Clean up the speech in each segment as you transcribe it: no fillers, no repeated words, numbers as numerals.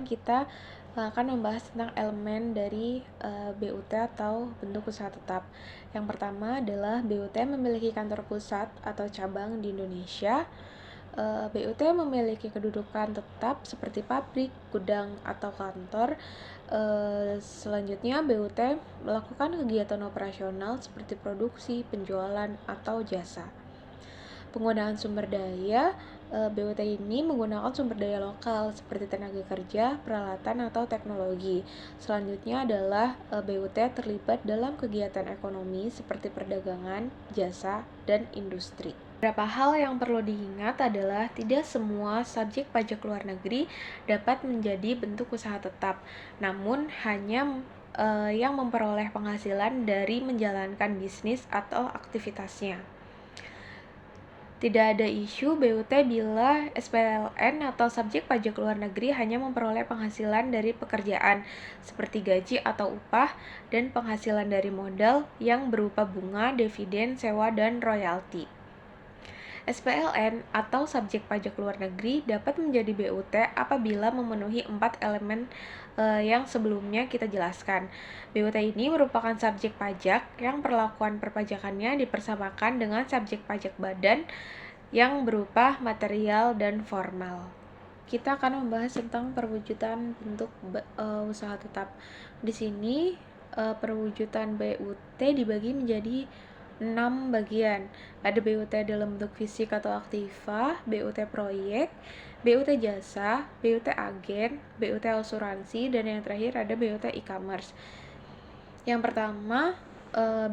Kita akan membahas tentang elemen dari BUT atau bentuk usaha tetap. Yang pertama adalah BUT memiliki kantor pusat atau cabang di Indonesia. BUT memiliki kedudukan tetap seperti pabrik, gudang, atau kantor. Selanjutnya, BUT melakukan kegiatan operasional seperti produksi, penjualan, atau jasa. Penggunaan sumber daya, BUT ini menggunakan sumber daya lokal seperti tenaga kerja, peralatan, atau teknologi. Selanjutnya adalah BUT terlibat dalam kegiatan ekonomi seperti perdagangan, jasa, dan industri. Beberapa hal yang perlu diingat adalah tidak semua subjek pajak luar negeri dapat menjadi bentuk usaha tetap, namun hanya yang memperoleh penghasilan dari menjalankan bisnis atau aktivitasnya. Tidak ada isu BUT bila SPLN atau subjek pajak luar negeri hanya memperoleh penghasilan dari pekerjaan seperti gaji atau upah dan penghasilan dari modal yang berupa bunga, dividen, sewa, dan royalti. SPLN atau subjek pajak luar negeri dapat menjadi BUT apabila memenuhi 4 elemen yang sebelumnya kita jelaskan. BUT ini merupakan subjek pajak yang perlakuan perpajakannya dipersamakan dengan subjek pajak badan yang berupa material dan formal. Kita akan membahas tentang perwujudan bentuk usaha tetap. Di sini perwujudan BUT dibagi menjadi 6 bagian. Ada BUT dalam bentuk fisik atau aktiva, BUT proyek, BUT jasa, BUT agen, BUT asuransi, dan yang terakhir ada BUT e-commerce. Yang pertama,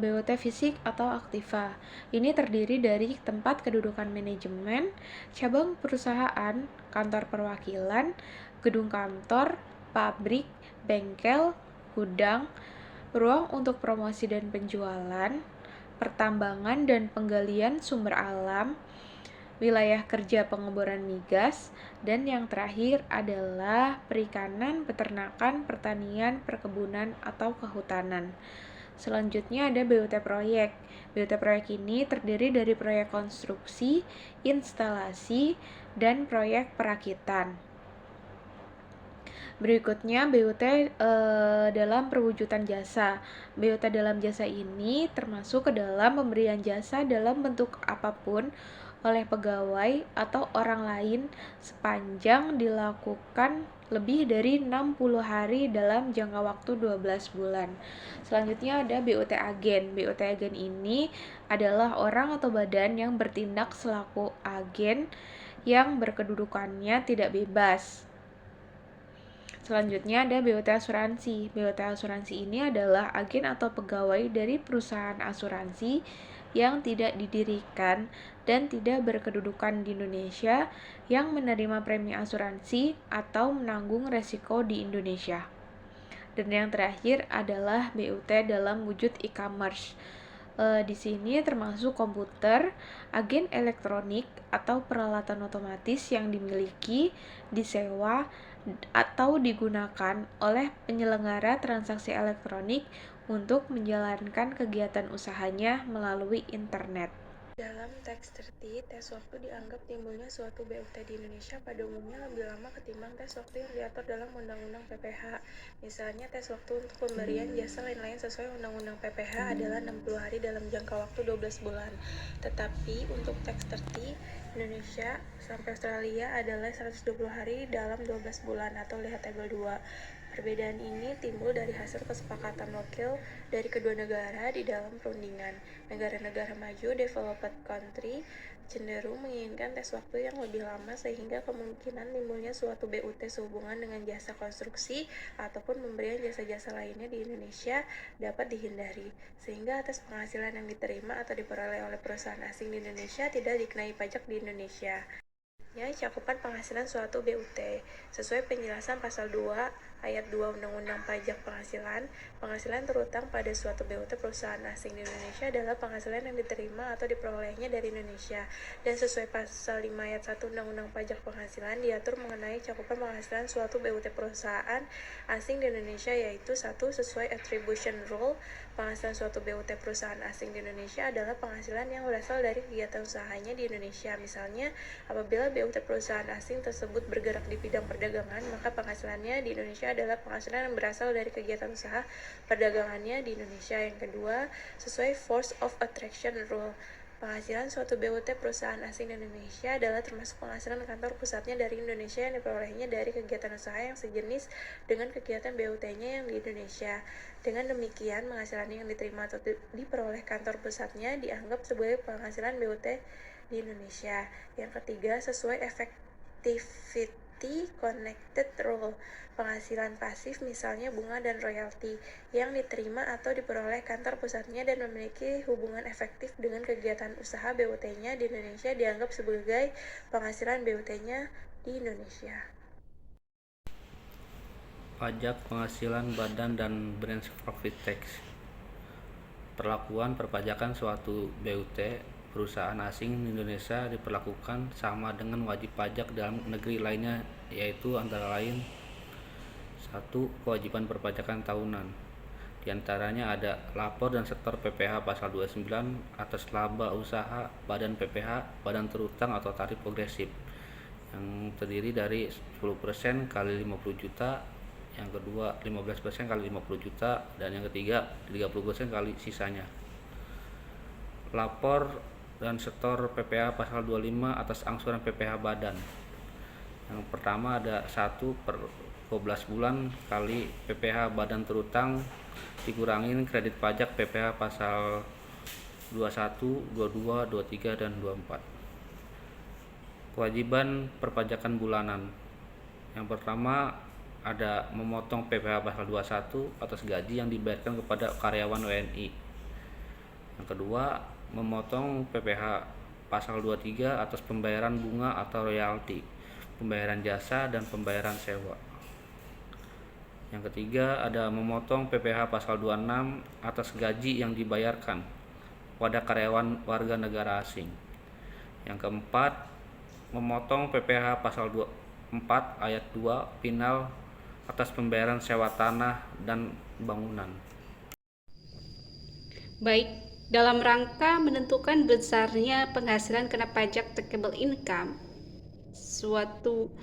BUT fisik atau aktiva. Ini terdiri dari tempat kedudukan manajemen, cabang perusahaan, kantor perwakilan, gedung kantor, pabrik, bengkel, gudang, ruang untuk promosi dan penjualan, pertambangan dan penggalian sumber alam, wilayah kerja pengeboran migas, dan yang terakhir adalah perikanan, peternakan, pertanian, perkebunan, atau kehutanan. Selanjutnya ada BUT proyek. BUT proyek ini terdiri dari proyek konstruksi, instalasi, dan proyek perakitan. Berikutnya BUT dalam perwujudan jasa. BUT dalam jasa ini termasuk ke dalam pemberian jasa dalam bentuk apapun oleh pegawai atau orang lain sepanjang dilakukan lebih dari 60 hari dalam jangka waktu 12 bulan. Selanjutnya ada BUT agen. BUT agen ini adalah orang atau badan yang bertindak selaku agen yang berkedudukannya tidak bebas. Selanjutnya ada BUT asuransi. BUT asuransi ini adalah agen atau pegawai dari perusahaan asuransi yang tidak didirikan dan tidak berkedudukan di Indonesia yang menerima premi asuransi atau menanggung resiko di Indonesia. Dan yang terakhir adalah BUT dalam wujud e-commerce. Di sini termasuk komputer, agen elektronik, atau peralatan otomatis yang dimiliki, disewa, atau digunakan oleh penyelenggara transaksi elektronik untuk menjalankan kegiatan usahanya melalui internet. Dalam teks terti, tes waktu dianggap timbulnya suatu BUT di Indonesia pada umumnya lebih lama ketimbang tes waktu yang diatur dalam Undang-Undang PPH. Misalnya, tes waktu untuk pemberian jasa lain-lain sesuai Undang-Undang PPH adalah 60 hari dalam jangka waktu 12 bulan. Tetapi untuk teks terti, Indonesia sampai Australia adalah 120 hari dalam 12 bulan atau lihat tabel 2. Perbedaan ini timbul dari hasil kesepakatan wakil dari kedua negara di dalam perundingan. Negara-negara maju (developed country) cenderung menginginkan tes waktu yang lebih lama sehingga kemungkinan timbulnya suatu BUT sehubungan dengan jasa konstruksi ataupun pemberian jasa-jasa lainnya di Indonesia dapat dihindari, sehingga atas penghasilan yang diterima atau diperoleh oleh perusahaan asing di Indonesia tidak dikenai pajak di Indonesia. Cakupan penghasilan suatu BUT. Sesuai penjelasan pasal 2 ayat 2 Undang-Undang Pajak Penghasilan, penghasilan terutang pada suatu BUT perusahaan asing di Indonesia adalah penghasilan yang diterima atau diperolehnya dari Indonesia. Dan sesuai pasal 5 ayat 1 Undang-Undang Pajak Penghasilan diatur mengenai cakupan penghasilan suatu BUT perusahaan asing di Indonesia, yaitu 1. Sesuai attribution rule, penghasilan suatu BUT perusahaan asing di Indonesia adalah penghasilan yang berasal dari kegiatan usahanya di Indonesia. Misalnya, apabila BUT perusahaan asing tersebut bergerak di bidang perdagangan, maka penghasilannya di Indonesia adalah penghasilan yang berasal dari kegiatan usaha perdagangannya di Indonesia. Yang kedua, sesuai force of attraction rule, penghasilan suatu BUT perusahaan asing di Indonesia adalah termasuk penghasilan kantor pusatnya dari Indonesia yang diperolehnya dari kegiatan usaha yang sejenis dengan kegiatan BUT-nya yang di Indonesia. Dengan demikian, penghasilan yang diterima atau diperoleh kantor pusatnya dianggap sebagai penghasilan BUT di Indonesia. Yang ketiga, sesuai effectivity connected rule, penghasilan pasif misalnya bunga dan royalti yang diterima atau diperoleh kantor pusatnya dan memiliki hubungan efektif dengan kegiatan usaha BUT-nya di Indonesia dianggap sebagai penghasilan BUT-nya di Indonesia. Pajak penghasilan badan dan branch profit tax. Perlakuan perpajakan suatu BUT perusahaan asing di Indonesia diperlakukan sama dengan wajib pajak dalam negeri lainnya, yaitu antara lain: 1. Kewajiban perpajakan tahunan. Di antaranya ada lapor dan setor PPh pasal 29 atas laba usaha, badan PPh, badan terutang atau tarif progresif, yang terdiri dari 10% kali 50 juta, yang kedua 15% kali 50 juta, dan yang ketiga 30% kali sisanya. Lapor dan setor PPh pasal 25 atas angsuran PPh badan. Yang pertama ada 1 per 12 bulan kali PPh badan terutang dikurangin kredit pajak PPh pasal 21, 22, 23, dan 24. Kewajiban perpajakan bulanan. Yang pertama ada memotong PPh pasal 21 atas gaji yang dibayarkan kepada karyawan WNI. Yang kedua, memotong PPh pasal 23 atas pembayaran bunga atau royalti, pembayaran jasa, dan pembayaran sewa. Yang ketiga, ada memotong PPh pasal 26 atas gaji yang dibayarkan pada karyawan warga negara asing. Yang keempat, memotong PPh pasal 24 ayat 2 final atas pembayaran sewa tanah dan bangunan. Baik, dalam rangka menentukan besarnya penghasilan kena pajak taxable income suatu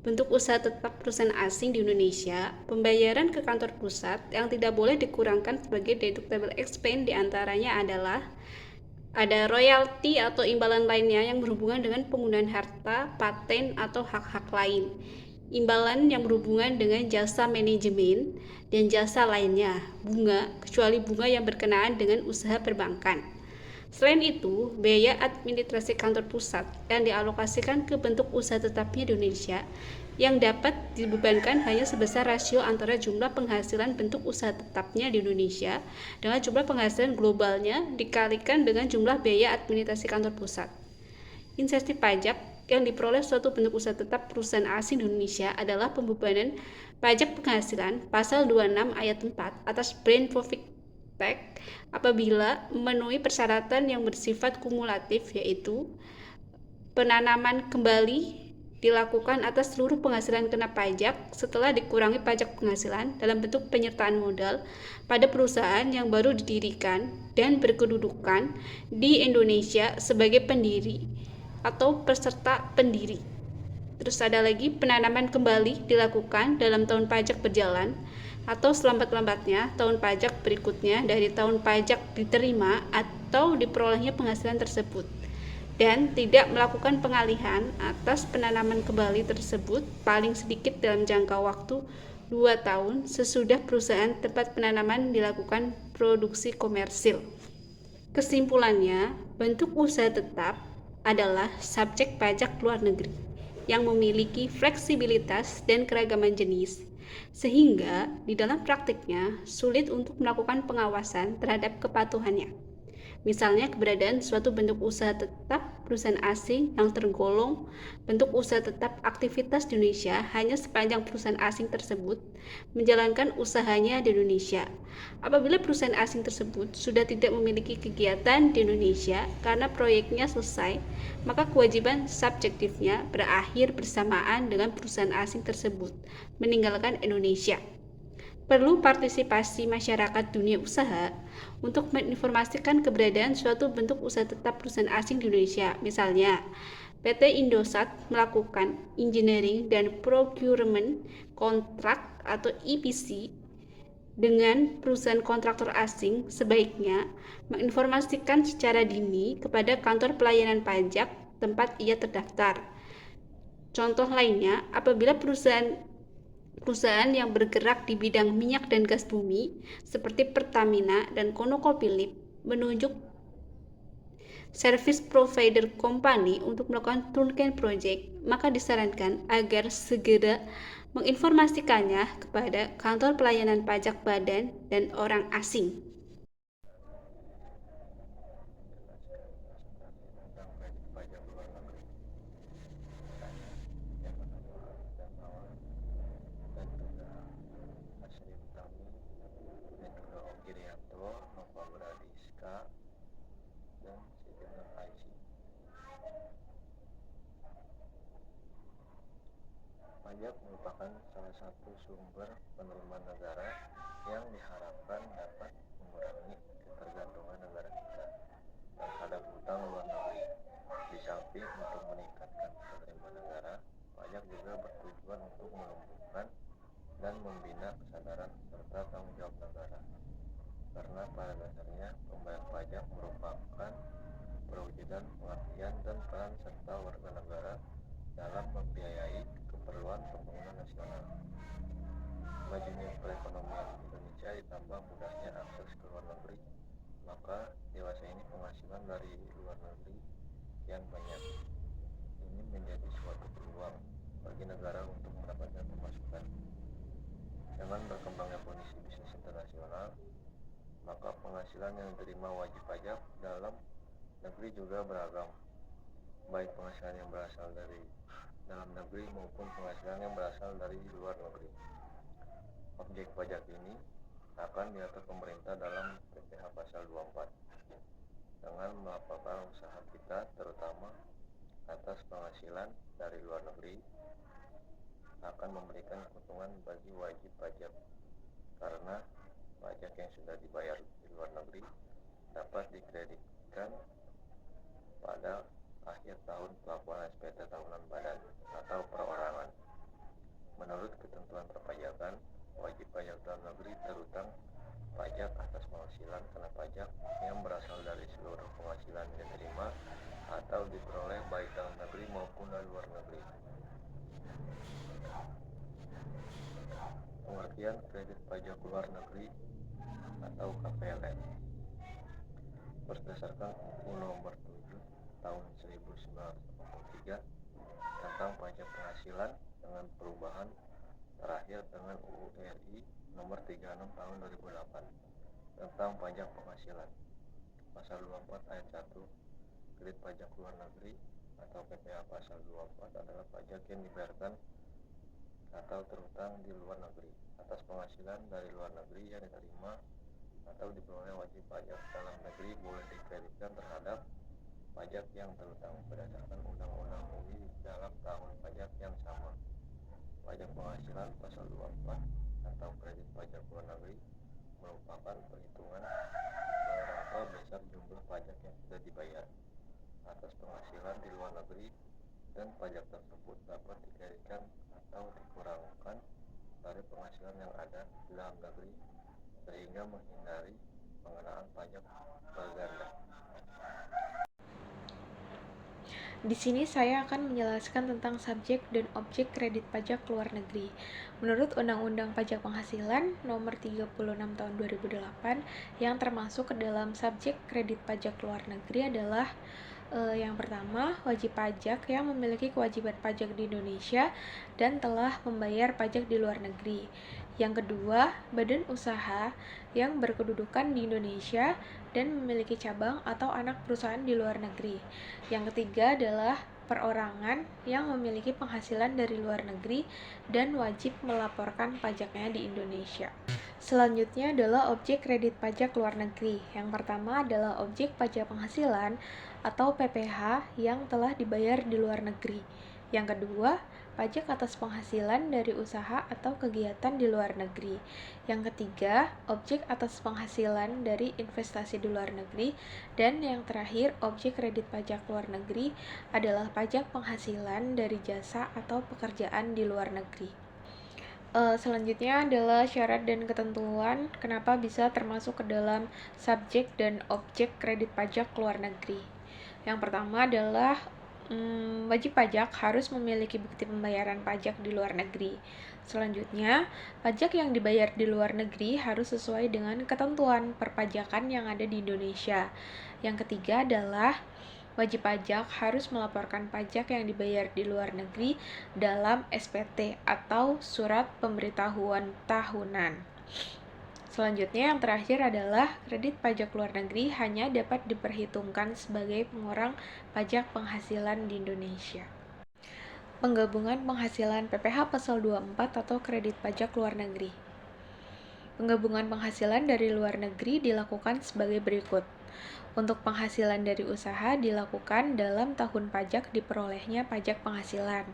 bentuk usaha tetap perusahaan asing di Indonesia, pembayaran ke kantor pusat yang tidak boleh dikurangkan sebagai deductible expense diantaranya adalah ada royalti atau imbalan lainnya yang berhubungan dengan penggunaan harta, paten, atau hak-hak lain. Imbalan yang berhubungan dengan jasa manajemen dan jasa lainnya, bunga, kecuali bunga yang berkenaan dengan usaha perbankan. Selain itu, biaya administrasi kantor pusat yang dialokasikan ke bentuk usaha tetapnya di Indonesia yang dapat dibebankan hanya sebesar rasio antara jumlah penghasilan bentuk usaha tetapnya di Indonesia dengan jumlah penghasilan globalnya dikalikan dengan jumlah biaya administrasi kantor pusat. Insentif pajak yang diperoleh suatu bentuk usaha tetap perusahaan asing di Indonesia adalah pembebanan pajak penghasilan pasal 26 ayat 4 atas brand profit tax apabila memenuhi persyaratan yang bersifat kumulatif, yaitu penanaman kembali dilakukan atas seluruh penghasilan kena pajak setelah dikurangi pajak penghasilan dalam bentuk penyertaan modal pada perusahaan yang baru didirikan dan berkedudukan di Indonesia sebagai pendiri atau peserta pendiri. Terus ada lagi penanaman kembali dilakukan dalam tahun pajak berjalan atau selambat-lambatnya tahun pajak berikutnya dari tahun pajak diterima atau diperolehnya penghasilan tersebut, dan tidak melakukan pengalihan atas penanaman kembali tersebut paling sedikit dalam jangka waktu 2 tahun sesudah perusahaan tempat penanaman dilakukan produksi komersil. Kesimpulannya, bentuk usaha tetap adalah subjek pajak luar negeri yang memiliki fleksibilitas dan keragaman jenis, sehingga di dalam praktiknya sulit untuk melakukan pengawasan terhadap kepatuhannya. Misalnya keberadaan suatu bentuk usaha tetap perusahaan asing yang tergolong bentuk usaha tetap aktivitas di Indonesia hanya sepanjang perusahaan asing tersebut menjalankan usahanya di Indonesia. Apabila perusahaan asing tersebut sudah tidak memiliki kegiatan di Indonesia karena proyeknya selesai, maka kewajiban subjektifnya berakhir bersamaan dengan perusahaan asing tersebut meninggalkan Indonesia. Perlu partisipasi masyarakat dunia usaha untuk menginformasikan keberadaan suatu bentuk usaha tetap perusahaan asing di Indonesia. Misalnya, PT Indosat melakukan engineering dan procurement kontrak atau EPC dengan perusahaan kontraktor asing, sebaiknya menginformasikan secara dini kepada kantor pelayanan pajak tempat ia terdaftar. Contoh lainnya, apabila perusahaan yang bergerak di bidang minyak dan gas bumi seperti Pertamina dan ConocoPhillips menunjuk service provider company untuk melakukan turnkey project, maka disarankan agar segera menginformasikannya kepada kantor pelayanan pajak badan dan orang asing. Pajak merupakan salah satu sumber penerimaan negara yang diharapkan dapat mengurangi ketergantungan negara kita terhadap hutang luar negeri. Di samping untuk meningkatkan penerimaan negara, pajak juga bertujuan untuk menumbuhkan dan membina kesadaran serta tanggung jawab negara. Karena pada dasarnya pembayar pajak merupakan perwujudan pengabdian dan peran serta warga negara dalam membiayai keperluan pembangunan nasional. Majunya perekonomian Indonesia ditambah mudahnya akses ke luar negeri, maka dewasa ini penghasilan dari luar negeri yang banyak. Ini menjadi suatu peluang bagi negara untuk mendapatkan pemasukan. Dengan berkembangnya kondisi bisnis internasional, maka penghasilan yang diterima wajib pajak dalam negeri juga beragam, baik penghasilan yang berasal dari dalam negeri maupun penghasilan yang berasal dari luar negeri. Objek pajak ini akan diatur pemerintah dalam PPh pasal 24 dengan melaporkan usaha kita terutama atas penghasilan dari luar negeri akan memberikan keuntungan bagi wajib pajak, karena pajak yang sudah dibayar di luar negeri dapat dikreditkan pada akhir tahun pelaporan SPT tahunan badan atau perorangan. Menurut ketentuan perpajakan, wajib pajak dalam negeri terutang pajak atas penghasilan kena pajak yang berasal dari seluruh penghasilan yang diterima atau diperoleh baik dalam negeri maupun dari luar negeri. Pengertian kredit pajak luar negeri atau KPLN berdasarkan UU nomor 7 tahun 1943 tentang pajak penghasilan dengan perubahan terakhir dengan UU RI nomor 36 tahun 2008 tentang pajak penghasilan. Pasal 24 ayat 1, kredit pajak luar negeri atau PPh pasal 24 adalah pajak yang dibayarkan atau terutang di luar negeri atas penghasilan dari luar negeri yang diterima atau diperoleh wajib pajak dalam negeri boleh dikreditkan terhadap pajak yang terutang berdasarkan Undang-Undang UI dalam tahun pajak yang sama. Pajak penghasilan pasal 24 atau kredit pajak luar negeri merupakan perhitungan rata besar jumlah pajak yang sudah dibayar atas penghasilan di luar negeri, dan pajak tersebut dapat dikreditkan atau dikurangkan dari penghasilan yang ada di dalam negeri sehingga menghindari pengenaan pajak berganda. Di sini saya akan menjelaskan tentang subjek dan objek kredit pajak luar negeri. Menurut Undang-Undang Pajak Penghasilan Nomor 36 Tahun 2008, yang termasuk ke dalam subjek kredit pajak luar negeri adalah yang pertama, wajib pajak yang memiliki kewajiban pajak di Indonesia dan telah membayar pajak di luar negeri. Yang kedua, badan usaha yang berkedudukan di Indonesia dan memiliki cabang atau anak perusahaan di luar negeri. Yang ketiga adalah perorangan yang memiliki penghasilan dari luar negeri dan wajib melaporkan pajaknya di Indonesia. Selanjutnya adalah objek kredit pajak luar negeri. Yang pertama adalah objek pajak penghasilan atau PPh yang telah dibayar di luar negeri. Yang kedua, pajak atas penghasilan dari usaha atau kegiatan di luar negeri. Yang ketiga, objek atas penghasilan dari investasi di luar negeri. Dan yang terakhir, objek kredit pajak luar negeri adalah pajak penghasilan dari jasa atau pekerjaan di luar negeri. Selanjutnya adalah syarat dan ketentuan kenapa bisa termasuk ke dalam subjek dan objek kredit pajak luar negeri. Yang pertama adalah wajib pajak harus memiliki bukti pembayaran pajak di luar negeri. Selanjutnya, pajak yang dibayar di luar negeri harus sesuai dengan ketentuan perpajakan yang ada di Indonesia. Yang ketiga adalah wajib pajak harus melaporkan pajak yang dibayar di luar negeri dalam SPT atau Surat Pemberitahuan Tahunan. Selanjutnya yang terakhir adalah kredit pajak luar negeri hanya dapat diperhitungkan sebagai pengurang pajak penghasilan di Indonesia. Penggabungan penghasilan PPh pasal 24 atau kredit pajak luar negeri. Penggabungan penghasilan dari luar negeri dilakukan sebagai berikut. Untuk penghasilan dari usaha dilakukan dalam tahun pajak diperolehnya pajak penghasilan.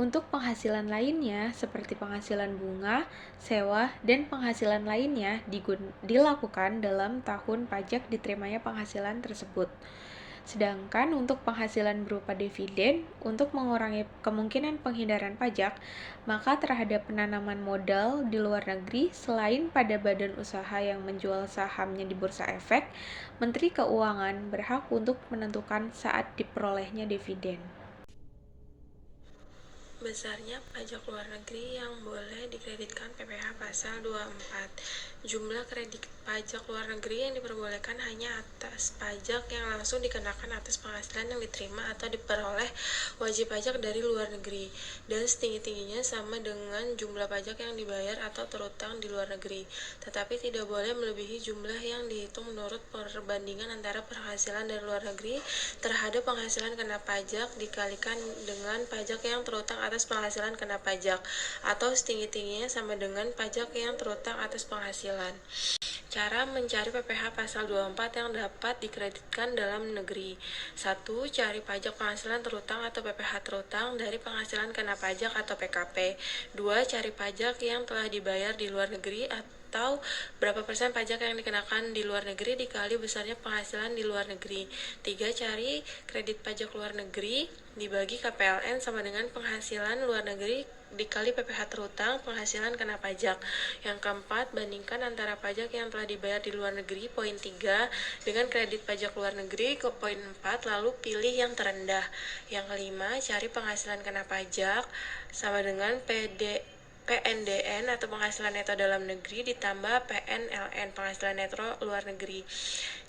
Untuk penghasilan lainnya seperti penghasilan bunga, sewa, dan penghasilan lainnya dilakukan dalam tahun pajak diterimanya penghasilan tersebut. Sedangkan untuk penghasilan berupa dividen, untuk mengurangi kemungkinan penghindaran pajak, maka terhadap penanaman modal di luar negeri, selain pada badan usaha yang menjual sahamnya di Bursa Efek, Menteri Keuangan berhak untuk menentukan saat diperolehnya dividen. Besarnya pajak luar negeri yang boleh dikreditkan PPh pasal 24. Jumlah kredit pajak luar negeri yang diperbolehkan hanya atas pajak yang langsung dikenakan atas penghasilan yang diterima atau diperoleh wajib pajak dari luar negeri, dan setinggi-tingginya sama dengan jumlah pajak yang dibayar atau terutang di luar negeri, tetapi tidak boleh melebihi jumlah yang dihitung menurut perbandingan antara penghasilan dari luar negeri terhadap penghasilan kena pajak dikalikan dengan pajak yang terutang atas penghasilan kena pajak, atau setinggi-tingginya sama dengan pajak yang terutang atas penghasilan. Cara mencari PPh pasal 24 yang dapat dikreditkan dalam negeri. 1. Cari pajak penghasilan terutang atau PPh terutang dari penghasilan kena pajak atau PKP. 2. Cari pajak yang telah dibayar di luar negeri atau berapa persen pajak yang dikenakan di luar negeri dikali besarnya penghasilan di luar negeri. 3. Cari kredit pajak luar negeri dibagi KPLN sama dengan penghasilan luar negeri dikali PPh terutang penghasilan kena pajak. Yang keempat, bandingkan antara pajak yang telah dibayar di luar negeri poin 3 dengan kredit pajak luar negeri ke poin 4, lalu pilih yang terendah. Yang kelima, cari penghasilan kena pajak sama dengan PNDN atau penghasilan neto dalam negeri ditambah PNLN penghasilan neto luar negeri.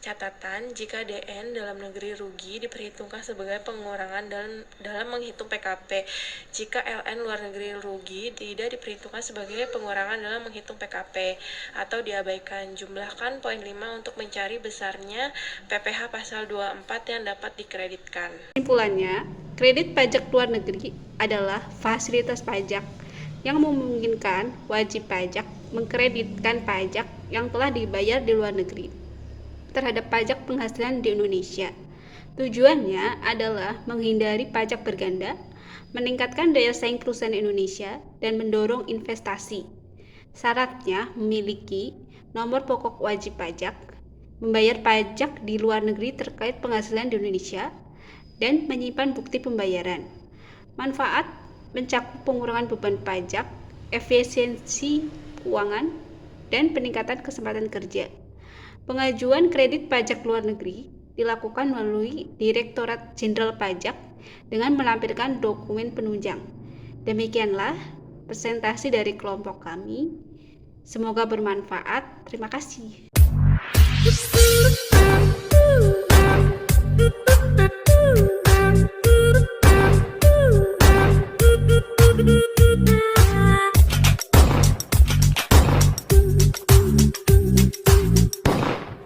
Catatan, jika DN dalam negeri rugi diperhitungkan sebagai pengurangan dalam menghitung PKP. Jika LN luar negeri rugi tidak diperhitungkan sebagai pengurangan dalam menghitung PKP atau diabaikan. Jumlahkan poin 5 untuk mencari besarnya PPh pasal 24 yang dapat dikreditkan. Kesimpulannya, kredit pajak luar negeri adalah fasilitas pajak yang memungkinkan wajib pajak mengkreditkan pajak yang telah dibayar di luar negeri terhadap pajak penghasilan di Indonesia. Tujuannya adalah menghindari pajak berganda, meningkatkan daya saing perusahaan Indonesia, dan mendorong investasi. Syaratnya memiliki nomor pokok wajib pajak, membayar pajak di luar negeri terkait penghasilan di Indonesia, dan menyimpan bukti pembayaran. Manfaat mencakup pengurangan beban pajak, efisiensi keuangan, dan peningkatan kesempatan kerja. Pengajuan kredit pajak luar negeri dilakukan melalui Direktorat Jenderal Pajak dengan melampirkan dokumen penunjang. Demikianlah presentasi dari kelompok kami. Semoga bermanfaat. Terima kasih.